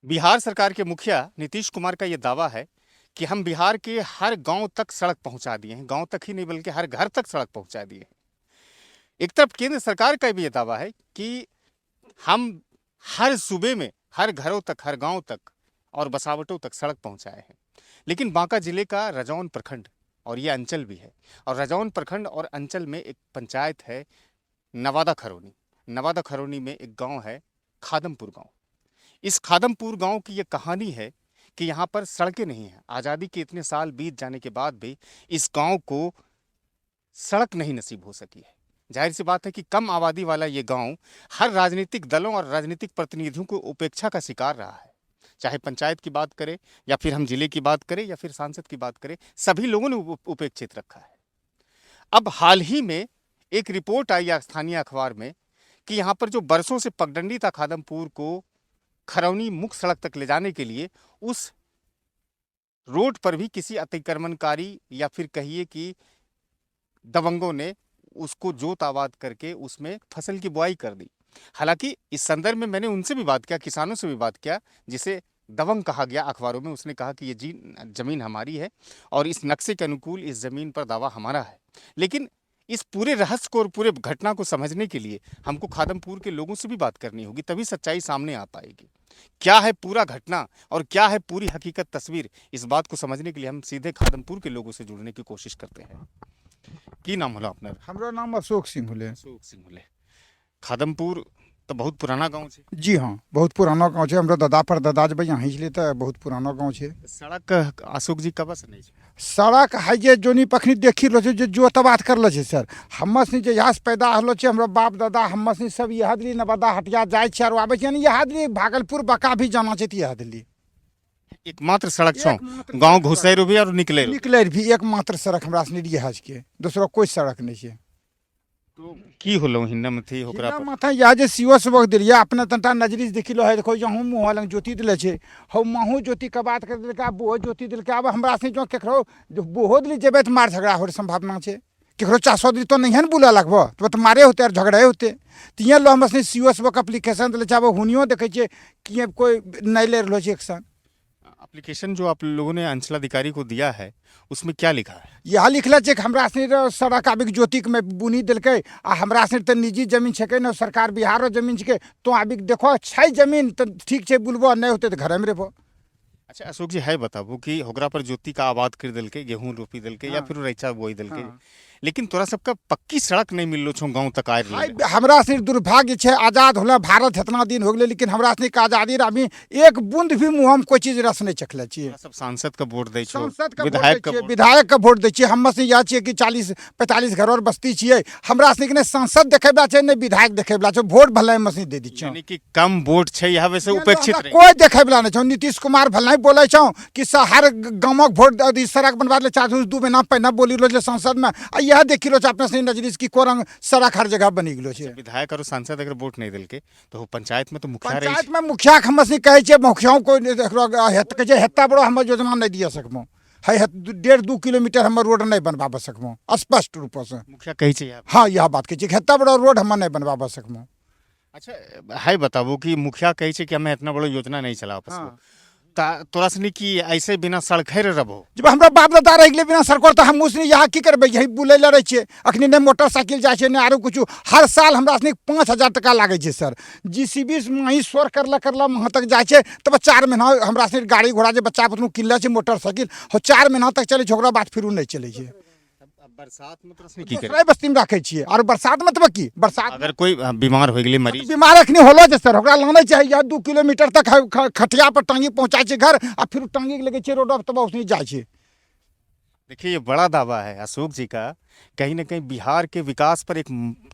बिहार सरकार के मुखिया नीतीश कुमार का ये दावा है कि हम बिहार के हर गांव तक सड़क पहुंचा दिए हैं। गांव तक ही नहीं बल्कि हर घर तक सड़क पहुंचा दिए हैं। एक तरफ केंद्र सरकार का भी ये दावा है कि हम हर सूबे में हर घरों तक, हर गांव तक और बसावटों तक सड़क पहुंचाए हैं। लेकिन बांका जिले का रजौन प्रखंड और ये अंचल भी है, और रजौन प्रखंड और अंचल में एक पंचायत है नवादा खरौनी। नवादा खरौनी में एक गांव है खादमपुर गांव। इस खादमपुर गांव की ये कहानी है कि यहाँ पर सड़कें नहीं हैं। आज़ादी के इतने साल बीत जाने के बाद भी इस गांव को सड़क नहीं नसीब हो सकी है। जाहिर सी बात है कि कम आबादी वाला ये गांव हर राजनीतिक दलों और राजनीतिक प्रतिनिधियों को उपेक्षा का शिकार रहा है। चाहे पंचायत की बात करें या फिर हम जिले की बात करें या फिर सांसद की बात करें, सभी लोगों ने उपेक्षित रखा है। अब हाल ही में एक रिपोर्ट आई स्थानीय अखबार में कि यहाँ पर जो बरसों से पगडंडी था खादमपुर को खरौनी मुख्य सड़क तक ले जाने के लिए, उस रोड पर भी किसी अतिक्रमणकारी या फिर कहिए कि दबंगों ने उसको जोत आबाद करके उसमें फसल की बुआई कर दी। हालांकि इस संदर्भ में मैंने उनसे भी बात किया, किसानों से भी बात किया, जिसे दबंग कहा गया अखबारों में। उसने कहा कि ये जमीन हमारी है और इस नक्शे के अनुकूल इस जमीन पर दावा हमारा है। लेकिन इस पूरे रहस्य को और पूरे घटना को समझने के लिए हमको खादमपुर के लोगों से भी बात करनी होगी, तभी सच्चाई सामने आ पाएगी। क्या है पूरा घटना और क्या है पूरी हकीकत तस्वीर, इस बात को समझने के लिए हम सीधे खादमपुर के लोगों से जुड़ने की कोशिश करते हैं। की नाम होला अपना? हमारा नाम अशोक सिंह होले। अशोक सिंह होले। खादमपुर तो बहुत पुराना गांव है। जी हाँ, बहुत पुराना गाँव है। हमारा दादा परदादा जब यहाँ हिजले तो बहुत पुराना गाँव है। सड़क अशोक जी कब से नहीं है? सड़क है जे जोनी पखनी देखी लो जो जो बात कर लो सर। हम से यहाँ से पैदा हलो छे, हमारा बाप दादा हम से सब यहाँ दिल्ली नवादा हटिया जाए छे और आवे छे। यहाँ दिल्ली भागलपुर बका भी जाना चाहिए। यहाँ दिल्ली एकमात्र सड़क छो गांव घुसे भी और निकले भी एकमात्र सड़क हमरा सनी यहाँ के, दूसरा कोई सड़क नहीं है। तो की होलो हिन्ना में थी ओकरा पर माथा या जे सीओ सबक दिलिया अपने तंटा नजरी देखी लो है। देखो यहाँ मुँह लंग ज्योति दिले छे, हम महू ज्योति का बात कर दिल का बोहो ज्योति दिल का। अब हमरा से जो केकरो जो बोहो दिली जेबे तो मार झगड़ा हो संभावना छे। केकरो 400 दिली तो नहीं है बुला लगबो तो मारे होते और झगड़े होते। तिये लो हम से सीओ सबक एप्लीकेशन दिले छे। अब हुनियो देखे छे कि कोई नहीं ले रहलो छे एक्शन। एप्लीकेशन जो आप लोगों ने अंचलाधिकारी को दिया है उसमें क्या लिखा है? यहाँ लिखल है हमरा सड़क आबिक ज्योति में बुनी दिल्क आ हमरा तो निजी जमीन छे न, सरकार बिहार जमीन छे। तो आबिक देखो छै जमीन तो ठीक है बुलबो, नहीं होते तो घर में रहबो। अच्छा अशोक जी है बताबो कि होकरा पर ज्योति का आबाद कर दिल के, गेहूं रोपी दिल के, या फिर रैचा बोई दिल के, लेकिन तोरा सबका पक्की सड़क नहीं मिल लो छो गांव तक आए। हमरा से दुर्भाग्य छे, आजाद होला भारत इतना दिन हो गए लेकिन हमरा से आजादी अभी एक बूंद भी मुँह में कोई चीज रस नहीं चखले छी। सब सांसद का वोट दे छो, विधायक का वोट दे छी। हम से यहाँ छे कि 40-45 घर और बस्ती छिए। हमरा से ने सांसद देखेबला छे ने विधायक देखेबला छे, वोट भले मसी दे दी छो। यानी कि कम वोट छे यहाँ वैसे उपेक्षित कोई देखेबला नहीं छो। नीतीश कुमार भले बोले छो कि हर गाँव वोट सड़क बनवा ले 4-2 महीना पहले बोली लो संसद में। यह देखी लो अपने से नजरी की कोरंग सड़क हर जगह बनी गलो छे। विधायक और सांसद अगर वोट नहीं दिल के तो पंचायत में तो मुखिया रही, पंचायत में मुखिया हम से कहे छे मुखियाओं को हेत्ता बड़ो हम योजना नहीं दिया सकमो है। 1.5-2 किलोमीटर हम रोड नहीं बनवा सकमो स्पष्ट रूप से मुखिया कही छे। हाँ यह बात कही छे हेत्ता बड़ो रोड हम नहीं बनवा सकमो। अच्छा है बताबो कि मुखिया कही छे कि हमें इतना बड़ा योजना नहीं चला आपस तोरा सनी की ऐसे बिना सड़क रहो। जब हमरा बाप दादा रह गए बिना सड़क तो हम उसने यहाँ की करबे, यही बुले रहे छे। अखनी ने मोटरसाइकिल जाए छे ने आरो कुछ। हर साल हमरा सनी 5,000 टका लागे छे सर। जीसीबी महेश्वर करला वहाँ तक जाए छे तब 4 महीना हमरा सनी गाड़ी घोड़ा जे बच्चा पुतनु किनले छे मोटरसाइकिल हो 4 महीना तक चले छे, ओकरा बाद फिर नहीं चले छे। बरसात में तो की करे बस्ती में रखे छिए और बरसात में तब की बरसात अगर कोई बीमार हो गई मरीज बीमार अखनी होलो जे सर ओकरा लाने चाहिए 2 किलोमीटर तक खटिया पर टांगी पहुंचाए छे घर आ फिर टांगी लगे छे रोड तब उसने जाए छे। देखिए ये बड़ा दावा है अशोक जी का, कहीं ना कहीं बिहार के विकास पर एक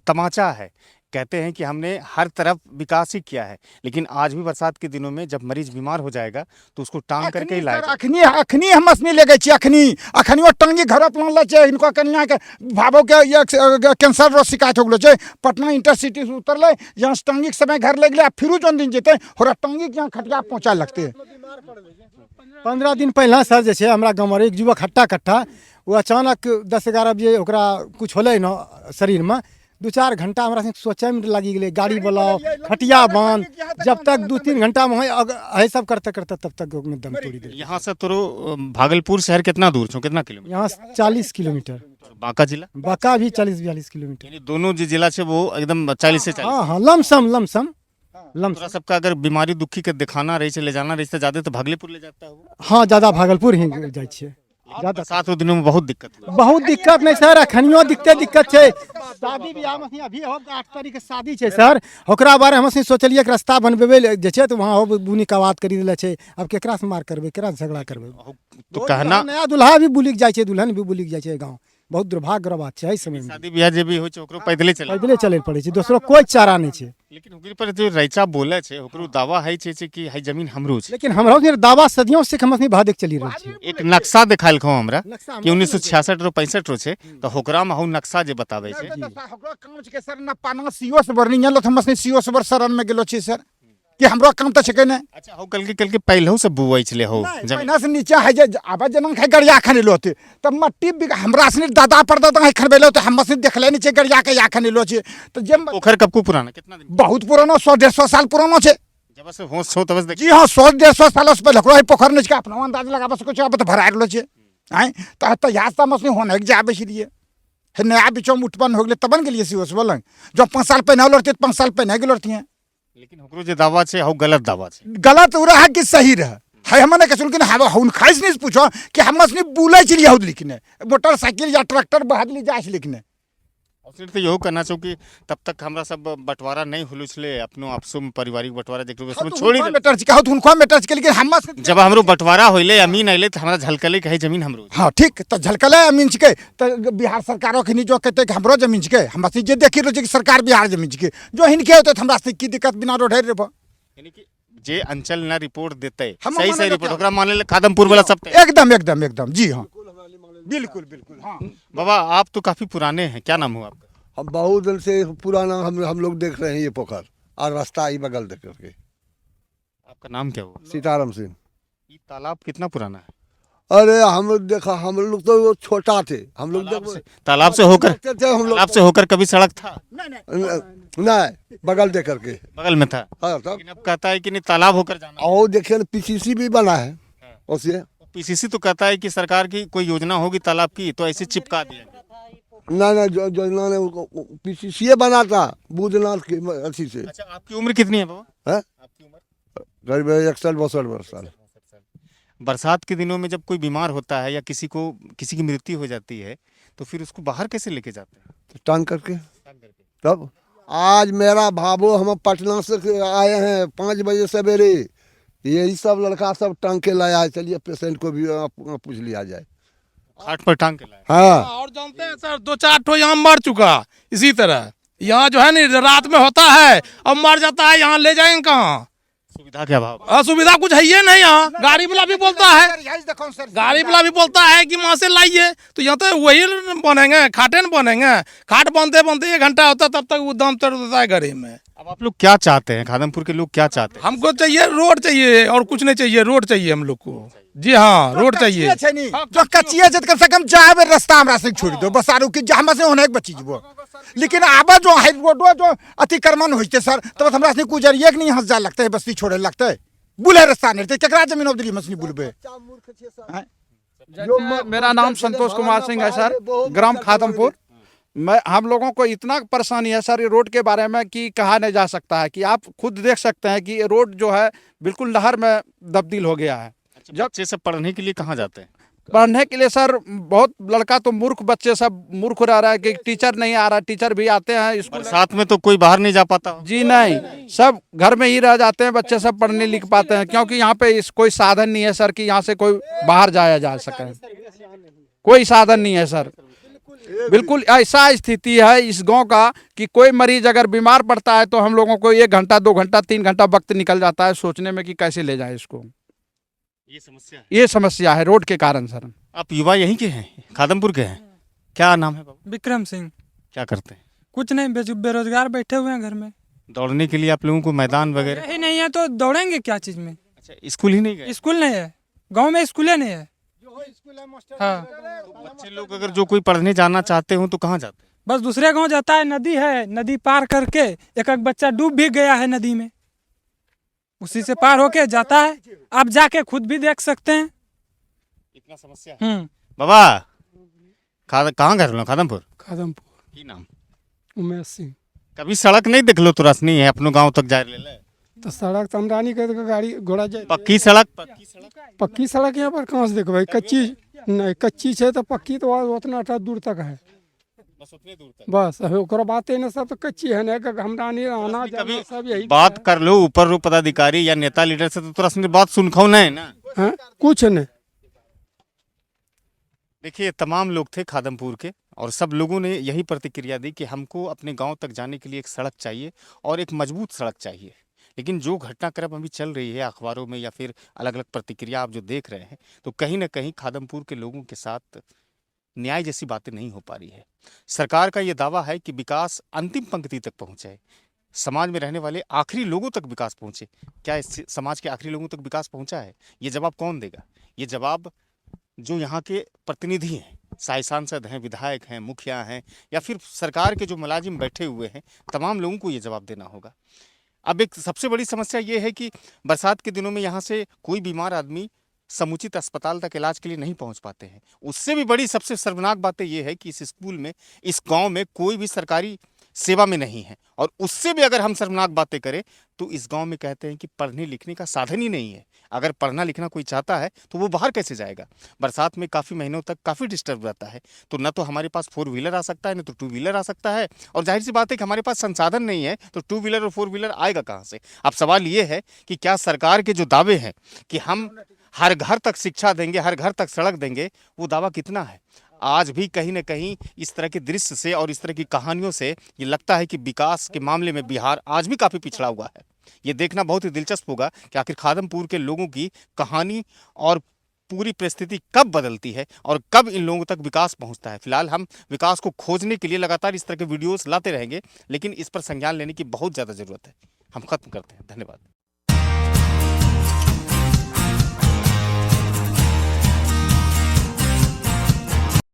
तमाचा है। कहते हैं कि हमने हर तरफ विकास ही किया है, लेकिन आज भी बरसात के दिनों में जब मरीज बीमार हो जाएगा तो उसको टांग करके ही लाएगा। अखनी हम असनी ले गए छी। अखनी वो टांगी घर पर ला छे। इनको कन्या के भावो के ये कैंसर रो शिकायत हो गेलो छे। पटना इंटरसिटी से उतरले यहाँ टांगी के समय घर ले गए फिर जोन दिन जेते और टांगी के यहाँ खटिया पहुंचा लगते। 15 दिन पहले सर जे छे हमरा गाँव में एक युवक हट्टा कट्ठा वो अचानक 10-11 बजे ओकरा कुछ होले न शरीर में 2-4 घंटा हमरा से सोचे में लगी गए, गाड़ी बुलाओ, खटिया बांध, जब तक 2-3 घंटा में है सब करते करते तब तक में दम तोड़ी दे। यहाँ से तो भागलपुर शहर कितना दूर छो, कितना किलोमीटर? यहाँ 40 किलोमीटर, बांका जिला बांका भी 40-42 किलोमीटर। यानी दोनों जो जिला छे वो एकदम 40 से 40। हाँ हाँ, लमसम तोरा सबका अगर बीमारी दुखी के दिखाना रही छे, ले जाना रही छे, ज्यादा तो भागलपुर ले जाता है। हाँ, ज्यादा भागलपुर ही जाए छियै। ज्यादा 7 दिनों में बहुत दिक्कत हुई। बहुत दिक्कत नहीं सर, अखनियो दिक्कत है। शादी ब्याह में अभी हो 8 तारीख के शादी है सर, ओकरा बारे में सोचलिए कि रास्ता बनबेबे जे छै तो वहाँ हो बुनी का बात करी दिले छै। अब केकरा से मार करबे, केकरा से झगड़ा करबे? तो कहना नया दुल्हा भी बुलिक जाए छै, दुल्हन भी बुलिक जाए छै। गाँव बहुत दुर्भाग्य बात छै। समय में शादी ब्याह जे भी हो छै ओकरो पैदले चले पड़े छै, दोसरो कोई चारा नहीं छै। लेकिन ओकरी पर जो रैचा बोले छे ओकरो दावा है छे कि है जमीन हमरो छे। लेकिन हमरा दावा सदियों से हम भादे चली रही छै। एक नक्शा दिखाइल खो हमरा कि 1966 रो 65 रो छे, तो होकरा में हउ नक्शा जे बतावे छे। हमरो काम छै सर, न पाना सीओ से बरनी ल हम सीओ से बर शरण में गेलो छी सर, कि हमरो काम तो छके ने। अच्छा, हो कल के पहले से बुआई छले हो जमीन पहिना से नीचे है जे आबा जनम है गड़िया खने लोते, तब मट्टी हमरा से दादा परदादा है खरबेलो, तो हम से देखले नीचे गड़िया के या खने लो छे। तो जे पोखर कब को पुराना, कितना दिन? बहुत पुराना, 100-150 साल पुराना छे। जब से होश हो तब से जी हाँ, 100-150 साल से पहले है पोखर ने के अपना अंदाज लगाबा सको छ। अब तो भरा रहलो छे हैं, तो याद ता मसनी होने के जाबे छी लिए है। नया बिचो में उत्पन्न हो गेले तबन के लिए सीओस बोलन, जो 5 साल पहले लड़ते 5 साल पहले गेलो रहती। लेकिन ओकरो जे दावा छे हउ गलत दावा छे। गलत हो रहा है कि सही रहा है, हमने कह सुन के हम हुन खाइस नहीं पूछो कि हम मसनी बुले चली हउद लिखने मोटरसाइकिल या ट्रैक्टर बहादली जाए लिखने। और तो यहो करना चाहिए कि तब तक हमरा सब बंटवारा नहीं होलु छले, अपनो आपसो में पारिवारिक बंटवारा जेकरो उसमें छोड़ी दे मीटर के हुन को मीटर के लेकिन हम जब हमरो बंटवारा होइले अमीन आइले त हमरा झलकले कहे जमीन हमरो। हां ठीक, तो झलकले अमीन के तो बिहार सरकारों के जो कहते कि हमरो जमीन के हम से जे देखि रो कि सरकार बिहार जमीन के जो हिनके होते हमरा से की दिक्कत बिना रोड रे। यानी कि जे अंचल ना रिपोर्ट देते सही सही रिपोर्ट ओकरा मान ले खादमपुर वाला सब एकदम जी हाँ, बिल्कुल हाँ। बाबा आप तो काफी पुराने हैं, क्या नाम हुआ आपका? हम बहुत दिन से पुराना हम लोग देख रहे हैं ये पोखर और रास्ता ही बगल देख करके। आपका नाम क्या हुआ? सीताराम सिंह। ये तालाब कितना पुराना है? अरे हम लोग देखा, हम लोग तो छोटा थे, हम लोग तालाब से होकर तालाब से होकर कभी सड़क था? नहीं, बगल दे करके बगल में था। हाँ, तब लेकिन अब कहता है कि नहीं तालाब होकर जाना। और देखिए पीसीसी भी बना है उससे। पीसीसी तो कहता है कि सरकार की कोई योजना होगी तालाब की तो ऐसे चिपका दिया। ना जो ने पीसीसी बना था बूझनाथ की अच्छी से। अच्छा, आपकी उम्र कितनी है बाबा? है आपकी उम्र करीब 61-62 साल। बरसात के दिनों में जब कोई बीमार होता है या किसी की मृत्यु हो जाती है तो फिर उसको बाहर कैसे लेके जाते हैं? टांग करके। तब आज मेरा भावो हम पटना से आए हैं 5 बजे सवेरे, यही सब लड़का सब टांग के लाया है। चलिए पेशेंट को भी पूछ लिया जाए। खाट पर टांग के लाए? हाँ। और जानते हैं सर 2-4 ठो यहाँ मर चुका इसी तरह। यहाँ जो है ना रात में होता है अब मर जाता है, यहाँ ले जाएंगे कहाँ? सुविधा क्या भाव? असुविधा कुछ है ही नहीं। यहाँ गाड़ी वाला भी बोलता है, गाड़ी वाला भी बोलता है कि वहाँ से लाइए, तो यहाँ तो वही बनेंगे, खाटे न बनेंगे। खाट बनते बनते 1 घंटा होता तब तक वो दम चढ़ देता है घरे में। अब आप लोग क्या चाहते हैं, खादमपुर के लोग क्या चाहते हैं? हमको चाहिए रोड चाहिए और कुछ नहीं चाहिए, रोड चाहिए हम लोग को। जी हाँ, रोड चाहिए। जो कच्ची है कम से कम जाए रास्ता हमरा से छोड़ दो बस, आरु की हम से होने बची जीवो। लेकिन आबा जो है रोडो जो अतिक्रमण होते सर तब हमरा से गुजरिए नहीं हंस जा लगता है, बस्ती छोड़े लगता है, बुले रास्ता नहीं केकरा जमीन अवधि मसनी बुलबे। मेरा नाम संतोष कुमार सिंह है सर, ग्राम खादमपुर। हम लोगों को इतना परेशानी है सर ये रोड के बारे में कि कहा नहीं जा सकता है। कि आप खुद देख सकते हैं कि ये रोड जो है बिल्कुल नहर में तब्दील हो गया है। जब बच्चे सब पढ़ने के लिए कहाँ जाते हैं? पढ़ने के लिए सर बहुत लड़का तो मूर्ख, बच्चे सब मूर्ख रह रहा है कि टीचर नहीं आ रहा। टीचर भी आते हैं स्कूल, साथ में तो कोई बाहर नहीं जा पाता? जी नहीं, सब घर में ही रह जाते हैं। बच्चे सब पढ़ने लिख पाते हैं क्योंकि यहाँ पे कोई साधन नहीं है सर कि यहाँ से कोई बाहर जाया जा सके। कोई साधन नहीं है सर। बिल्कुल ऐसा स्थिति है इस गांव का कि कोई मरीज अगर बीमार पड़ता है तो हम लोगों को 1 घंटा 2 घंटा 3 घंटा वक्त निकल जाता है सोचने में कि कैसे ले जाए इसको। ये समस्या है रोड के कारण सर। आप युवा यहीं के हैं, खादमपुर के हैं? क्या नाम है बाबू? विक्रम सिंह। क्या करते हैं? कुछ नहीं, बेरोजगार बैठे हुए हैं घर में। दौड़ने के लिए आप लोगों को मैदान वगैरह? ही नहीं है तो दौड़ेंगे क्या चीज में? अच्छा, स्कूल ही नहीं गए? स्कूल नहीं है, गांव में स्कूल नहीं है। हाँ, बच्चे लोग अगर जो कोई पढ़ने जाना चाहते हो तो कहाँ जाते हैं? बस दूसरे गांव जाता है, नदी है, नदी पार करके एक एक बच्चा डूब भी गया है नदी में, उसी से पार होके जाता है। आप जाके खुद भी देख सकते हैं। इतना समस्या है। बाबा कहाँ घर लो? खादमपुर। खादमपुर की नाम? उमेश सिंह। कभी सड़क नहीं देख लो तो रसनी है अपनो गांव तक जा ले? तो सड़क तो हमरा नहीं कहते गाड़ी घोड़ा जाए। पक्की सड़क? पक्की सड़क यहाँ पर कहाँ से देखो कच्ची नहीं, कच्ची है तो पक्की तो उतना दूर तक है, बस उतने दूर तक। बस ओकरा बात है सब तो कच्ची है ना, हमरा नहीं आना जाना सब यही बात कर लो ऊपर पदाधिकारी या नेता लीडर से, तो रसनी बात सुनखाओ नहीं ना। है, कुछ नहीं। देखिए तमाम लोग थे खादमपुर के और सब लोगों ने यही प्रतिक्रिया दी कि हमको अपने गांव तक जाने के लिए एक सड़क चाहिए और एक मजबूत सड़क चाहिए। लेकिन जो घटनाक्रम अभी चल रही है अखबारों में या फिर अलग अलग प्रतिक्रिया आप जो देख रहे हैं, तो कहीं ना कहीं खादमपुर के लोगों के साथ न्याय जैसी बातें नहीं हो पा रही है। सरकार का ये दावा है कि विकास अंतिम पंक्ति तक पहुंचे, समाज में रहने वाले आखिरी लोगों तक विकास पहुंचे। क्या इस समाज के आखिरी लोगों तक विकास पहुंचा है? ये जवाब कौन देगा? ये जवाब जो यहाँ के प्रतिनिधि हैं, सांसद हैं, विधायक हैं, मुखिया हैं या फिर सरकार के जो मुलाजिम बैठे हुए हैं, तमाम लोगों को ये जवाब देना होगा। अब एक सबसे बड़ी समस्या ये है कि बरसात के दिनों में यहाँ से कोई बीमार आदमी समुचित अस्पताल तक इलाज के लिए नहीं पहुँच पाते हैं। उससे भी बड़ी सबसे शर्मनाक बात ये है कि इस स्कूल में, इस गाँव में कोई भी सरकारी सेवा में नहीं है। और उससे भी अगर हम शर्मनाक बातें करें तो इस गांव में कहते हैं कि पढ़ने लिखने का साधन ही नहीं है। अगर पढ़ना लिखना कोई चाहता है तो वो बाहर कैसे जाएगा? बरसात में काफ़ी महीनों तक काफ़ी डिस्टर्ब रहता है, तो न तो हमारे पास 4 व्हीलर आ सकता है, न तो 2 व्हीलर आ सकता है। और जाहिर सी बात है कि हमारे पास संसाधन नहीं है, तो 2 व्हीलर और 4 व्हीलर आएगा कहाँ से? अब सवाल ये है कि क्या सरकार के जो दावे हैं कि हम हर घर तक शिक्षा देंगे, हर घर तक सड़क देंगे, वो दावा कितना है? आज भी कहीं न कहीं इस तरह के दृश्य से और इस तरह की कहानियों से ये लगता है कि विकास के मामले में बिहार आज भी काफ़ी पिछड़ा हुआ है। ये देखना बहुत ही दिलचस्प होगा कि आखिर खादमपुर के लोगों की कहानी और पूरी परिस्थिति कब बदलती है और कब इन लोगों तक विकास पहुंचता है। फिलहाल हम विकास को खोजने के लिए लगातार इस तरह के वीडियोस लाते रहेंगे, लेकिन इस पर संज्ञान लेने की बहुत ज़्यादा ज़रूरत है। हम खत्म करते हैं। धन्यवाद।